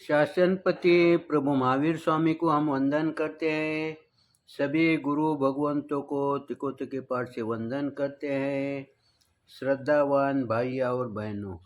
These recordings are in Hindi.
शासनपति प्रभु महावीर स्वामी को हम वंदन करते हैं। सभी गुरु भगवंतों को तिकोत के पाठ से वंदन करते हैं। श्रद्धावान भाई और बहनों,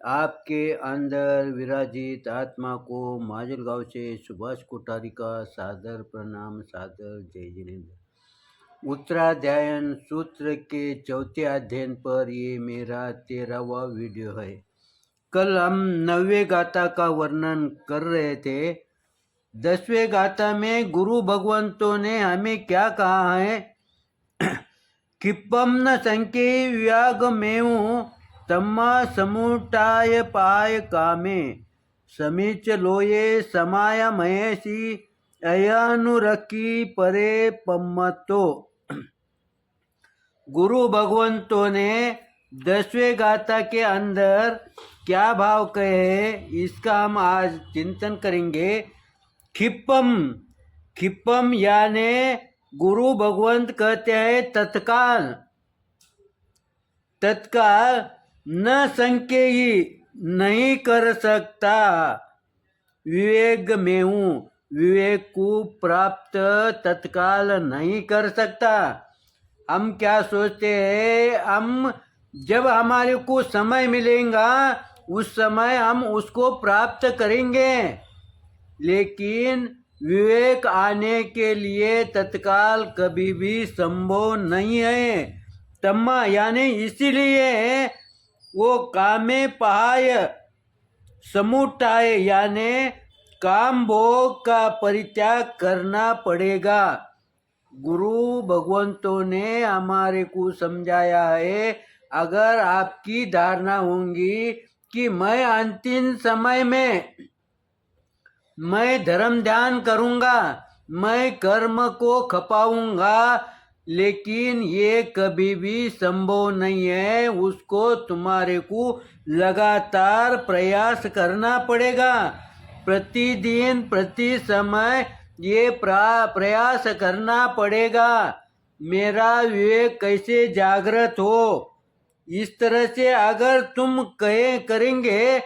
आपके अंदर विराजित आत्मा को माजलगांव से सुभाष कोठारी का सादर प्रणाम, सादर जय जिनेन्द्र। उत्तराध्यायन सूत्र के चौथे अध्ययन पर ये मेरा 13वां वीडियो है। कल हम 9वें गाथा का वर्णन कर रहे थे। 10वें गाथा में गुरु भगवंतों ने हमें क्या कहा है? क्षिपम न संके व्याग में तम्मा समुटाय पाय कामे समीच लोये समाय महेशी अयानुरखी परे पम्मतो। गुरु भगवंतों ने 10वें गाथा के अंदर क्या भाव कहे, इसका हम आज चिंतन करेंगे। क्षिपम, क्षिपम यानी गुरु भगवंत कहते हैं तत्काल, तत्काल न संके ही नहीं कर सकता। विवेक में हूँ, विवेक को प्राप्त तत्काल नहीं कर सकता। हम क्या सोचते हैं, हम जब हमारे को समय मिलेगा उस समय हम उसको प्राप्त करेंगे, लेकिन विवेक आने के लिए तत्काल कभी भी संभव नहीं है। तम्मा यानी इसीलिए वो कामे पहाय समुटाय यानी काम भोग का परित्याग करना पड़ेगा। गुरु भगवंतों ने हमारे को समझाया है, अगर आपकी धारणा होगी कि मैं अंतिम समय में मैं धर्म ध्यान करूंगा, मैं कर्म को खपाऊंगा, लेकिन ये कभी भी संभव नहीं है। उसको तुम्हारे को लगातार प्रयास करना पड़ेगा। प्रतिदिन प्रति समय ये प्रयास करना पड़ेगा। मेरा विवेक कैसे जागृत हो, इस तरह से अगर तुम करेंगे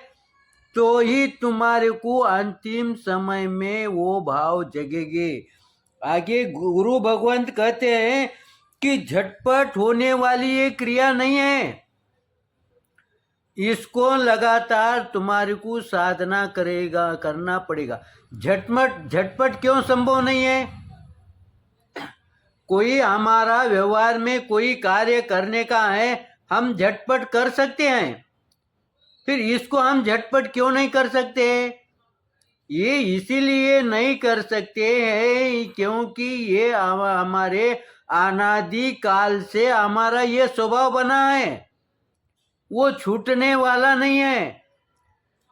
तो ही तुम्हारे को अंतिम समय में वो भाव जगेगे। आगे गुरु भगवंत कहते हैं कि झटपट होने वाली ये क्रिया नहीं है, इसको लगातार तुम्हारे को साधना करना पड़ेगा। झटपट क्यों संभव नहीं है? कोई हमारा व्यवहार में कोई कार्य करने का है, हम झटपट कर सकते हैं, फिर इसको हम झटपट क्यों नहीं कर सकते? ये इसीलिए नहीं कर सकते हैं क्योंकि ये हमारे अनादि काल से हमारा ये स्वभाव बना है, वो छूटने वाला नहीं है।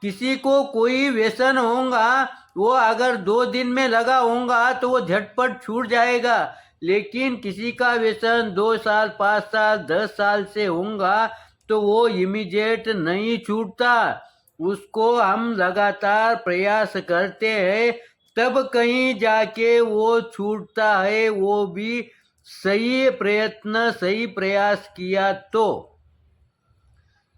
किसी को कोई व्यसन होगा, वो अगर 2 दिन में लगा होगा तो वो झटपट छूट जाएगा, लेकिन किसी का व्यसन 2 साल 5 साल 10 साल से होगा तो वो इमीडिएट नहीं छूटता। उसको हम लगातार प्रयास करते हैं, तब कहीं जाके वो छूटता है। वो भी सही प्रयत्न, सही प्रयास किया तो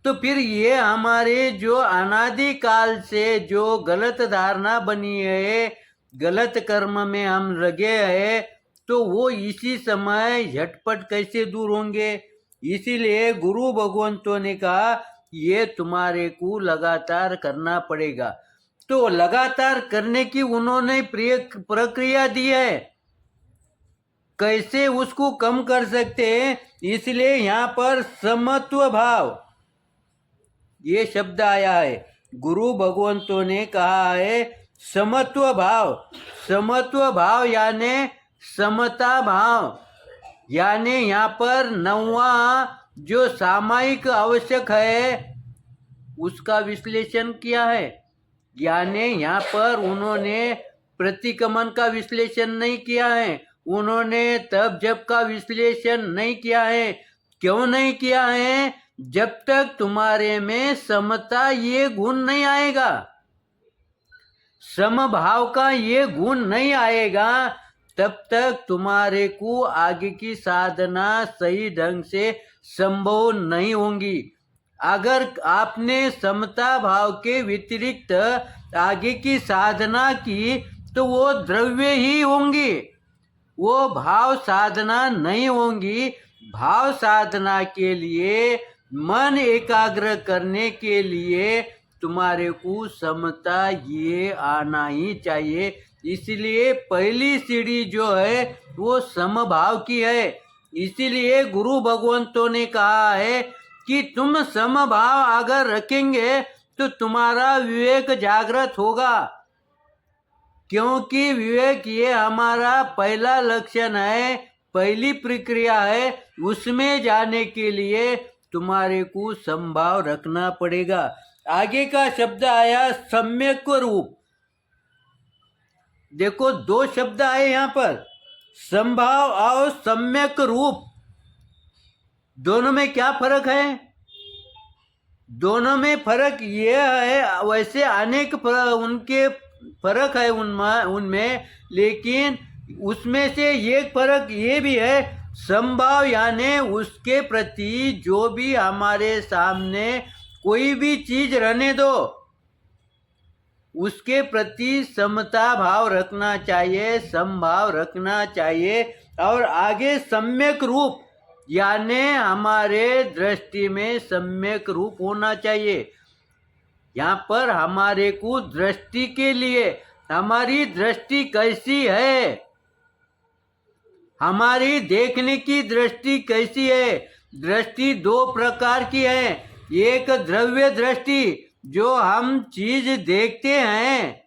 फिर ये हमारे जो अनादि काल से जो गलत धारणा बनी है, गलत कर्म में हम लगे हैं, तो वो इसी समय झटपट कैसे दूर होंगे? इसीलिए गुरु भगवंतों ने कहा ये तुम्हारे को लगातार करना पड़ेगा। तो लगातार करने की उन्होंने प्रक्रिया दी है, कैसे उसको कम कर सकते हैं। इसलिए यहाँ पर समत्व भाव ये शब्द आया है। गुरु भगवंतों ने कहा है समत्व भाव। समत्व भाव यानी समता भाव, यानी यहाँ पर 9वां जो सामायिक आवश्यक है उसका विश्लेषण किया है। यानी यहाँ पर उन्होंने प्रतिक्रमण का विश्लेषण नहीं किया है, उन्होंने तब जब का विश्लेषण नहीं किया है। क्यों नहीं किया है? जब तक तुम्हारे में समता ये गुण नहीं आएगा, समभाव का ये गुण नहीं आएगा, तब तक तुम्हारे को आगे की साधना सही ढंग से संभव नहीं होंगी। अगर आपने समता भाव के व्यतिरिक्त आगे की साधना की तो वो द्रव्य ही होंगी, वो भाव साधना नहीं होंगी। भाव साधना के लिए, मन एकाग्र करने के लिए तुम्हारे को समता ये आना ही चाहिए। इसलिए पहली सीढ़ी जो है वो समभाव की है। इसीलिए गुरु भगवंतों ने कहा है कि तुम समभाव अगर रखेंगे तो तुम्हारा विवेक जागृत होगा, क्योंकि विवेक ये हमारा पहला लक्षण है, पहली प्रक्रिया है। उसमें जाने के लिए तुम्हारे को समभाव रखना पड़ेगा। आगे का शब्द आया सम्यक रूप। देखो दो शब्द आए यहाँ पर, समभाव और सम्यक रूप। दोनों में क्या फर्क है? दोनों में फर्क ये है, वैसे अनेक उनके फर्क है उनमें, लेकिन उसमें से एक फर्क ये भी है, समभाव यानी उसके प्रति जो भी हमारे सामने कोई भी चीज रहने दो, उसके प्रति समता भाव रखना चाहिए, समभाव रखना चाहिए। और आगे सम्यक रूप यानी हमारे दृष्टि में सम्यक रूप होना चाहिए। यहाँ पर हमारे को दृष्टि के लिए, हमारी दृष्टि कैसी है, हमारी देखने की दृष्टि कैसी है। दृष्टि दो प्रकार की है। एक द्रव्य दृष्टि, जो हम चीज देखते हैं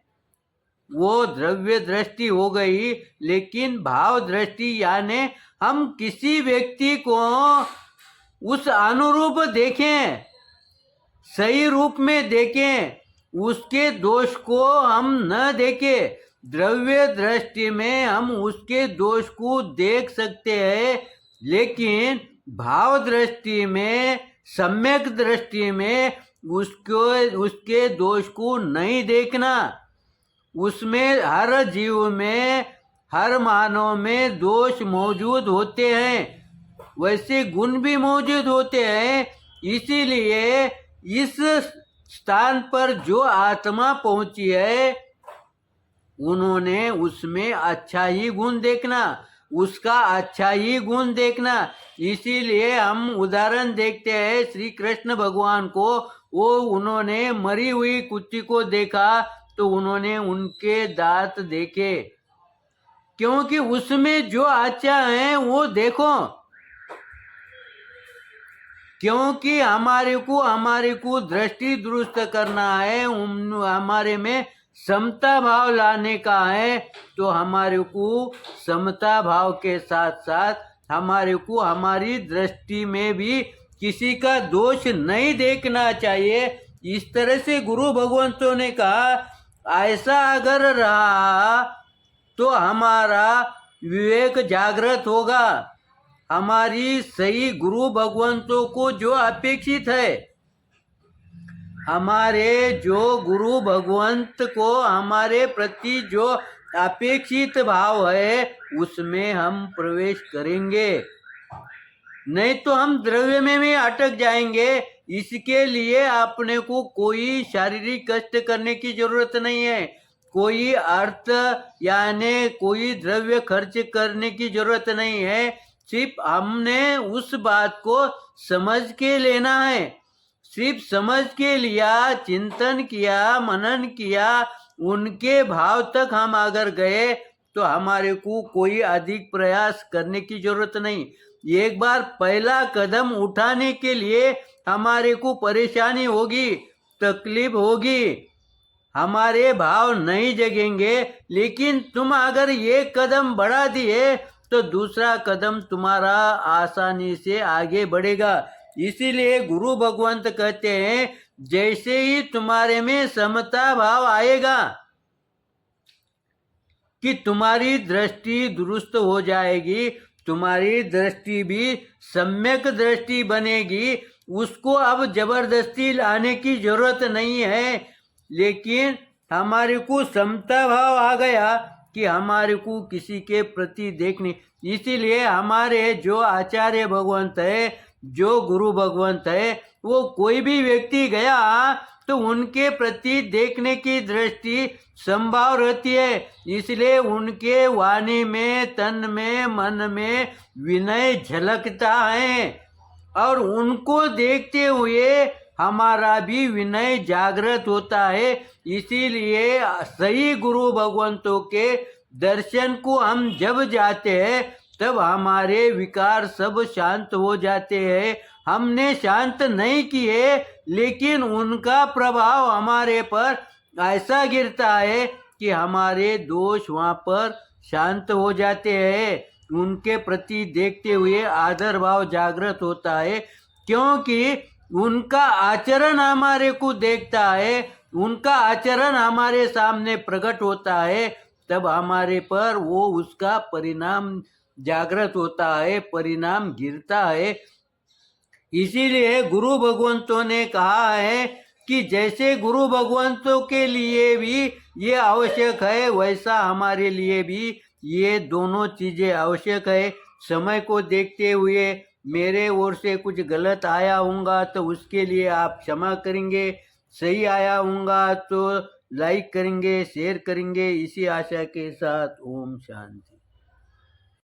वो द्रव्य दृष्टि हो गई। लेकिन भाव दृष्टि यानी हम किसी व्यक्ति को उस अनुरूप देखें, सही रूप में देखें, उसके दोष को हम न देखें। द्रव्य दृष्टि में हम उसके दोष को देख सकते हैं, लेकिन भाव दृष्टि में, सम्यक दृष्टि में उसके दोष को नहीं देखना। उसमें हर जीव में, हर मानव में दोष मौजूद होते हैं, वैसे गुण भी मौजूद होते हैं। इसीलिए इस स्थान पर जो आत्मा पहुंची है, उन्होंने उसमें अच्छा ही गुण देखना, उसका अच्छा ही गुण देखना। इसीलिए हम उदाहरण देखते हैं श्री कृष्ण भगवान को, वो उन्होंने मरी हुई कुत्ती को देखा तो उन्होंने उनके दांत देखे, क्योंकि उसमें जो अच्छा है वो देखो। क्योंकि हमारे को दृष्टि दुरुस्त करना है, हमारे में समता भाव लाने का है। तो हमारे को समता भाव के साथ साथ हमारे को हमारी दृष्टि में भी किसी का दोष नहीं देखना चाहिए। इस तरह से गुरु भगवंतों ने कहा, ऐसा अगर रहा तो हमारा विवेक जागृत होगा। हमारी सही गुरु भगवंतों को जो अपेक्षित है, हमारे जो गुरु भगवंत को हमारे प्रति जो अपेक्षित भाव है, उसमें हम प्रवेश करेंगे, नहीं तो हम द्रव्य में भी अटक जाएंगे। इसके लिए अपने को कोई शारीरिक कष्ट करने की जरूरत नहीं है, कोई अर्थ यानी कोई द्रव्य खर्च करने की जरूरत नहीं है। सिर्फ हमने उस बात को समझ के लेना है, सिर्फ समझ के लिया, चिंतन किया, मनन किया, उनके भाव तक हम अगर गए तो हमारे को कोई अधिक प्रयास करने की जरूरत नहीं। एक बार पहला कदम उठाने के लिए हमारे को परेशानी होगी, तकलीफ होगी, हमारे भाव नहीं जगेंगे, लेकिन तुम अगर ये कदम बढ़ा दिए तो दूसरा कदम तुम्हारा आसानी से आगे बढ़ेगा। इसीलिए गुरु भगवंत कहते हैं, जैसे ही तुम्हारे में समता भाव आएगा कि तुम्हारी दृष्टि दुरुस्त हो जाएगी, तुम्हारी दृष्टि भी सम्यक दृष्टि बनेगी। उसको अब जबरदस्ती लाने की जरूरत नहीं है, लेकिन हमारे को समता भाव आ गया कि हमारे को किसी के प्रति देखने। इसीलिए हमारे जो आचार्य भगवंत है जो गुरु भगवंत है वो कोई भी व्यक्ति गया तो उनके प्रति देखने की दृष्टि संभाव रहती है, इसलिए उनके वाणी में, तन में, मन में विनय झलकता है और उनको देखते हुए हमारा भी विनय जागृत होता है। इसीलिए सही गुरु भगवंतों के दर्शन को हम जब जाते हैं तब हमारे विकार सब शांत हो जाते हैं। हमने शांत नहीं किए लेकिन उनका प्रभाव हमारे पर ऐसा गिरता है कि हमारे दोष वहाँ पर शांत हो जाते हैं। उनके प्रति देखते हुए आदर भाव जागृत होता है, क्योंकि उनका आचरण हमारे को देखता है, उनका आचरण हमारे सामने प्रकट होता है, तब हमारे पर वो उसका परिणाम जागृत होता है, परिणाम गिरता है। इसीलिए गुरु भगवंतों ने कहा है कि जैसे गुरु भगवंतों के लिए भी ये आवश्यक है वैसा हमारे लिए भी ये दोनों चीजें आवश्यक है। समय को देखते हुए मेरे ओर से कुछ गलत आया होगा तो उसके लिए आप क्षमा करेंगे, सही आया होगा तो लाइक करेंगे, शेयर करेंगे। इसी आशा के साथ ओम शांति।